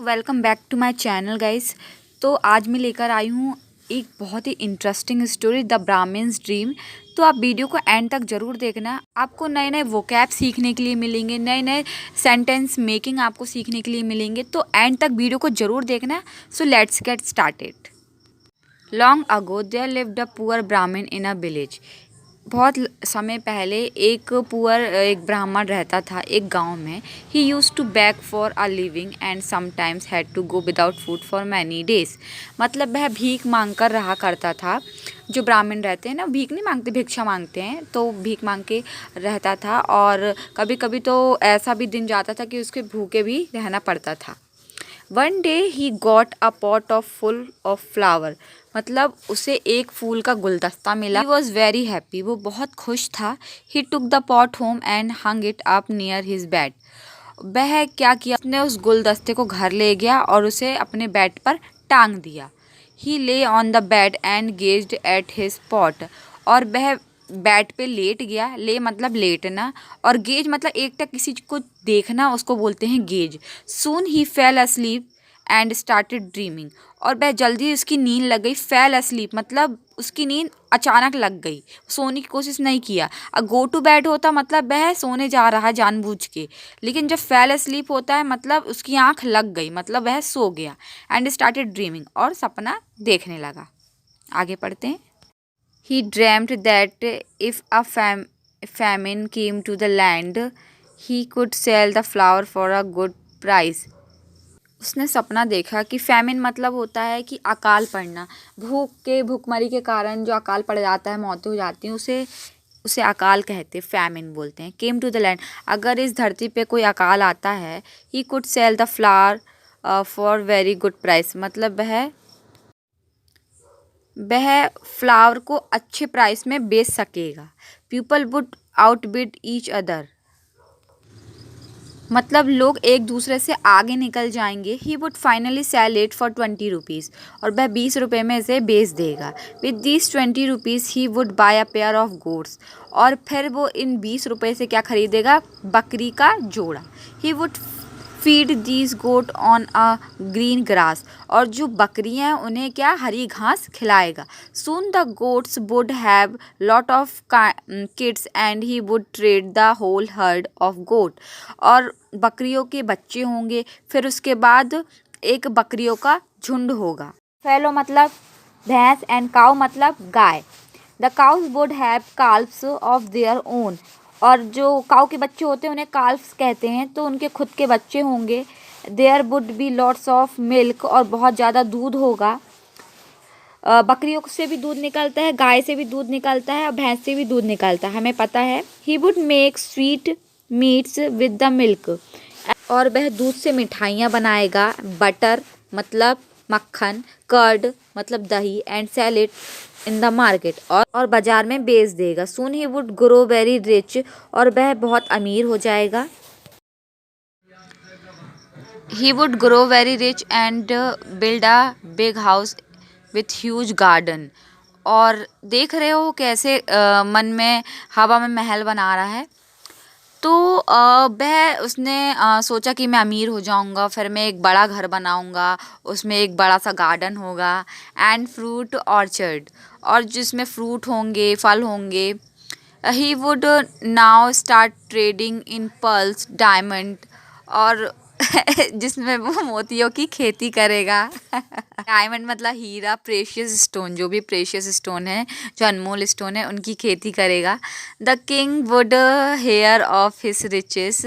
Welcome back to my channel guys. तो आज मैं लेकर आई हूँ एक बहुत ही interesting story, the Brahmin's dream. तो आप वीडियो को एंड तक ज़रूर देखना। आपको नए नए वोकैब सीखने के लिए मिलेंगे, नए नए सेंटेंस मेकिंग आपको सीखने के लिए मिलेंगे। तो एंड तक वीडियो को ज़रूर देखना। So let's get started. Long ago there lived a poor Brahmin in a village. बहुत समय पहले एक ब्राह्मण रहता था एक गांव में। He used to beg for a living and sometimes had to go without food for many days. मतलब वह भीख मांग कर रहा करता था। जो ब्राह्मण रहते हैं ना, भीख नहीं मांगते, भिक्षा मांगते हैं, तो भीख मांग के रहता था। और कभी कभी तो ऐसा भी दिन जाता था कि उसके भूखे भी रहना पड़ता था। One day he got a pot of full of flower. मतलब उसे एक फूल का गुलदस्ता मिला। ही वॉज वेरी हैप्पी, वो बहुत खुश था। He took the pot home and hung it up near his bed. वह क्या किया, उसने उस गुलदस्ते को घर ले गया और उसे अपने बेड पर टांग दिया। ही ले on the bed and gazed at his pot. और वह बेड पे लेट गया। ले मतलब लेटना, और गेज मतलब एकटक किसी को देखना, उसको बोलते हैं gauge. Soon he fail असलीप and started dreaming. और वह जल्दी उसकी नींद लग गई। फेल असलीप मतलब उसकी नींद अचानक लग गई, सोने की कोशिश नहीं किया। गो टू बेड होता मतलब वह सोने जा रहा है जानबूझ के, लेकिन जब फेल असलीप होता है मतलब उसकी आंख लग गई, मतलब वह सो गया। एंड स्टार्टेड ड्रीमिंग, और सपना देखने लगा। आगे पढ़ते हैं। He dreamt that if a famine came to the land, he could sell the flower for a good price. उसने सपना देखा कि फैमिन मतलब होता है कि अकाल पड़ना, भूखमरी के कारण जो अकाल पड़ जाता है, मौतें हो जाती हैं, उसे उसे अकाल कहते हैं, फैमिन बोलते हैं। केम टू द लैंड, अगर इस धरती पे कोई अकाल आता है। He could sell the flower for very good price, मतलब वह फ्लावर को अच्छे प्राइस में बेच सकेगा। People would outbid each other, मतलब लोग एक दूसरे से आगे निकल जाएंगे। He would finally sell it for 20 rupees, और वह 20 रुपये में इसे बेच देगा। With these 20 rupees he would buy a pair of goats, और फिर वो इन 20 रुपये से क्या खरीदेगा, बकरी का जोड़ा। He would feed these goat on a green grass, और जो बकरियां हैं उन्हें क्या, हरी घास खिलाएगा। Soon the goats would have lot of kids and he would trade the whole herd of goat, और बकरियों के बच्चे होंगे, फिर उसके बाद एक बकरियों का झुंड होगा। फैलो मतलब भैंस एंड काउ मतलब गाय। The cows would have calves of their own, और जो काऊ के बच्चे होते हैं उन्हें काल्व्स कहते हैं, तो उनके खुद के बच्चे होंगे। There would be lots of milk, और बहुत ज़्यादा दूध होगा। बकरियों से भी दूध निकलता है, गाय से भी दूध निकलता है, और भैंस से भी दूध निकलता है, हमें पता है। He would make sweet meets with the milk, और वह दूध से मिठाइयाँ बनाएगा। बटर मतलब मक्खन, कर्ड मतलब दही, and sell it in the market, और बाजार में बेच देगा। Soon he would grow very rich, और वह बहुत अमीर हो जाएगा। He would grow very rich and build a big house with huge garden. और देख रहे हो कैसे मन में हवा में महल बना रहा है। तो वह उसने सोचा कि मैं अमीर हो जाऊंगा, फिर मैं एक बड़ा घर बनाऊंगा, उसमें एक बड़ा सा गार्डन होगा, एंड फ्रूट ऑर्चर्ड, और जिसमें फ्रूट होंगे, फल होंगे। He would now start trading in pearls diamond, और जिसमें वो मोतियों की खेती करेगा। डायमंड मतलब हीरा, प्रेशियस स्टोन, जो भी प्रेशियस स्टोन है, जो अनमोल स्टोन है, उनकी खेती करेगा। The king would hear of his riches,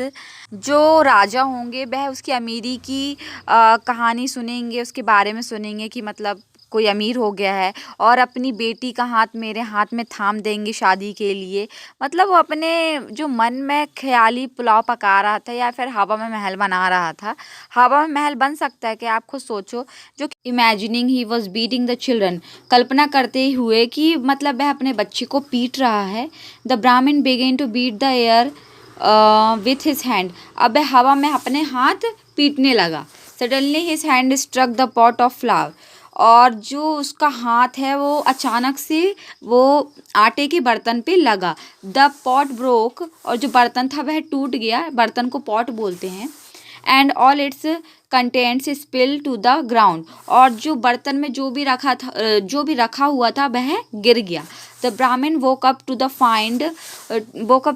जो राजा होंगे वह उसकी अमीरी की कहानी सुनेंगे, उसके बारे में सुनेंगे कि मतलब कोई अमीर हो गया है, और अपनी बेटी का हाथ मेरे हाथ में थाम देंगे शादी के लिए। मतलब वो अपने जो मन में ख्याली पुलाव पका रहा था, या फिर हवा में महल बना रहा था। हवा में महल बन सकता है कि आप खुद सोचो। जो imagining he was beating the children, कल्पना करते हुए कि मतलब वह अपने बच्चे को पीट रहा है। The Brahmin began to beat the air with his hand, अब वह हवा में अपने हाथ पीटने लगा। Suddenly his hand struck the pot of flower, और जो उसका हाथ है वो अचानक से वो आटे के बर्तन पे लगा। द पॉट ब्रोक, और जो बर्तन था वह टूट गया, बर्तन को पॉट बोलते हैं। And all its contents spill to the ground. और जो बर्तन में जो भी रखा हुआ था वह गिर गया। द ब्राह्मण woke up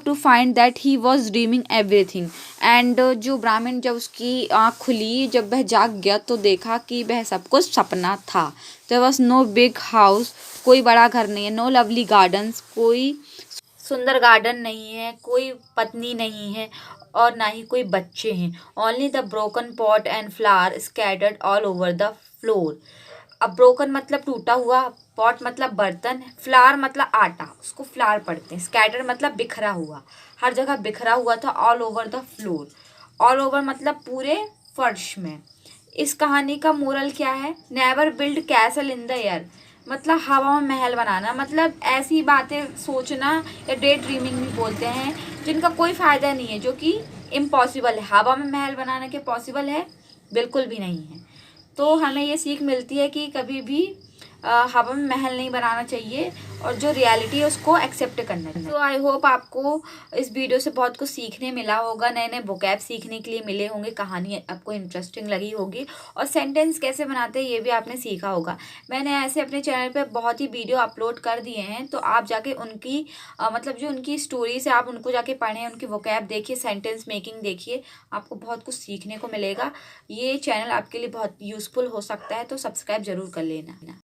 to find that he was dreaming everything। And जो ब्राह्मण जब उसकी आँख खुली, जब वह जाग गया तो देखा कि वह सब कुछ सपना था। There was no big house, कोई बड़ा घर नहीं है। नो लवली गार्डन्स, कोई सुंदर गार्डन नहीं है, कोई पत्नी नहीं है और ना ही कोई बच्चे हैं। Only the broken pot and flower scattered all over the floor. अब ब्रोकन मतलब टूटा हुआ, पॉट मतलब बर्तन, फ्लावर मतलब आटा, उसको फ्लावर पढ़ते हैं। स्कैटर मतलब बिखरा हुआ, हर जगह बिखरा हुआ था। All over the floor, all over मतलब पूरे फर्श में। इस कहानी का मोरल क्या है? Never build castle in the air, मतलब हवा में महल बनाना, मतलब ऐसी बातें सोचना या डे ड्रीमिंग भी बोलते हैं जिनका कोई फ़ायदा नहीं है, जो कि इम्पॉसिबल है। हवा में महल बनाना क्या पॉसिबल है? बिल्कुल भी नहीं है। तो हमें ये सीख मिलती है कि कभी भी हवा में महल नहीं बनाना चाहिए और जो रियलिटी है उसको एक्सेप्ट करना चाहिए। तो आई होप आपको इस वीडियो से बहुत कुछ सीखने मिला होगा, नए नए वोकैब सीखने के लिए मिले होंगे, कहानी आपको इंटरेस्टिंग लगी होगी और सेंटेंस कैसे बनाते हैं ये भी आपने सीखा होगा। मैंने ऐसे अपने चैनल पे बहुत ही वीडियो अपलोड कर दिए हैं, तो आप जाके उनकी मतलब जो उनकी स्टोरीज है आप उनको जाके पढ़ें, उनकी वोकैब देखिए, सेंटेंस मेकिंग देखिए, आपको बहुत कुछ सीखने को मिलेगा। ये चैनल आपके लिए बहुत यूज़फुल हो सकता है, तो सब्सक्राइब ज़रूर कर लेना।